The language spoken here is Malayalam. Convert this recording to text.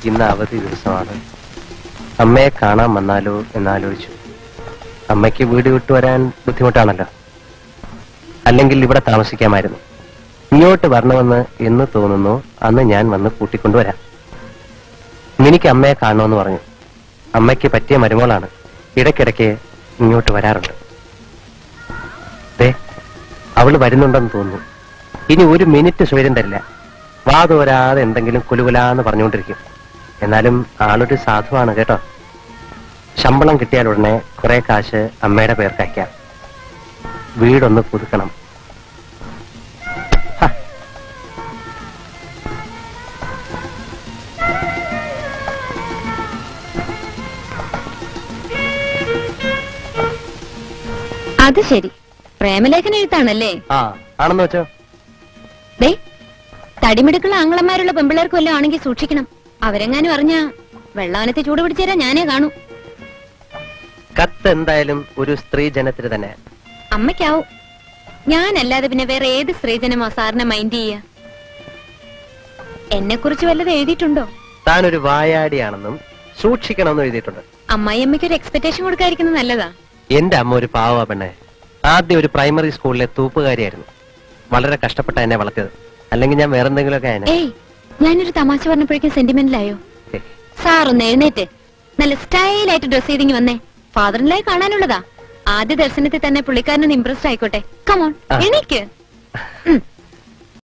ഇന്ന് അവധി ദിവസമാണ്. അമ്മയെ കാണാൻ വന്നാലോ എന്നാലോചിച്ചു. അമ്മയ്ക്ക് വീട് വിട്ടു വരാൻ ബുദ്ധിമുട്ടാണല്ലോ. അല്ലെങ്കിൽ ഇവിടെ താമസിക്കാമായിരുന്നു. ഇങ്ങോട്ട് വരണമെന്ന് എന്ന് തോന്നുന്നു അന്ന് ഞാൻ വന്ന് കൂട്ടിക്കൊണ്ടുവരാം. എനിക്ക് അമ്മയെ കാണണമെന്ന് പറഞ്ഞു. അമ്മയ്ക്ക് പറ്റിയ മരുമോളാണ്. ഇടയ്ക്കിടയ്ക്ക് ഇങ്ങോട്ട് വരാറുണ്ട്. അവള് വരുന്നുണ്ടെന്ന് തോന്നുന്നു. ഇനി ഒരു മിനിറ്റ് സ്വൈര്യം തരില്ല. വാതോരാതെ എന്തെങ്കിലും കുലുകുലാന്ന് പറഞ്ഞുകൊണ്ടിരിക്കും. എന്നാലും ആളൊരു സാധുവാണ് കേട്ടോ. ശമ്പളം കിട്ടിയാൽ ഉടനെ കുറെ കാശ് അമ്മയുടെ പേർക്ക് അയക്കാം. വീടൊന്ന് പുതുക്കണം. അത് ശരി, പ്രേമലേഖനം എഴുത്താണല്ലേ? ആ, ആണെന്ന് വെച്ചോ. തടിമിടുക്കുള്ള ആംഗ്ലന്മാരുള്ള പെമ്പിള്ളേർക്ക് വല്ലതും ആണെങ്കിൽ സൂക്ഷിക്കണം. അവരെങ്ങാനും അറിഞ്ഞ വെള്ളാനത്തെ ചൂട് പിടിച്ചു തരാൻ ഞാനേ കാണൂ. കത്ത് എന്തായാലും ഒരു സ്ത്രീ ജനത്തിന് തന്നെ. അമ്മയ്ക്കാവും. ഞാനല്ലാതെ പിന്നെ വേറെ ഏത് സ്ത്രീജനമാ സാറിനെ മൈൻഡ് ചെയ്യ? എന്നെ കുറിച്ച് വല്ലതും എഴുതിയിട്ടുണ്ടോ? താനൊരു വായാടിയാണെന്നും സൂക്ഷിക്കണമെന്നും എഴുതിയിട്ടുണ്ട്. അമ്മായിയമ്മയ്ക്ക് ഒരു എക്സ്പെക്ടേഷൻ കൊടുക്കാതിരിക്കുന്നത് നല്ലതാ. എന്റെ അമ്മ ഒരു പാവ പെണ്ണെ. ആദ്യം ഒരു പ്രൈമറി സ്കൂളിലെ തൂപ്പുകാരിയായിരുന്നു. വളരെ കഷ്ടപ്പെട്ട എന്നെ വളർത്തിയത്. അല്ലെങ്കിൽ ഞാൻ വേറെന്തെങ്കിലുമൊക്കെ. ഞാനൊരു തമാശ പറഞ്ഞപ്പോഴേക്കും സെന്റിമെന്റിലായോ? സാർ ഒന്ന് എഴുന്നേറ്റ് നല്ല സ്റ്റൈലായിട്ട് ഡ്രസ് ചെയ്തിങ്ങി വന്നേ. ഫാദറിനായി കാണാനുള്ളതാ. ആദ്യ ദർശനത്തിൽ തന്നെ പുള്ളിക്കാരനൊന്ന് ഇംപ്രസ്ഡ് ആയിക്കോട്ടെ. കമോൺ, എണീക്ക്.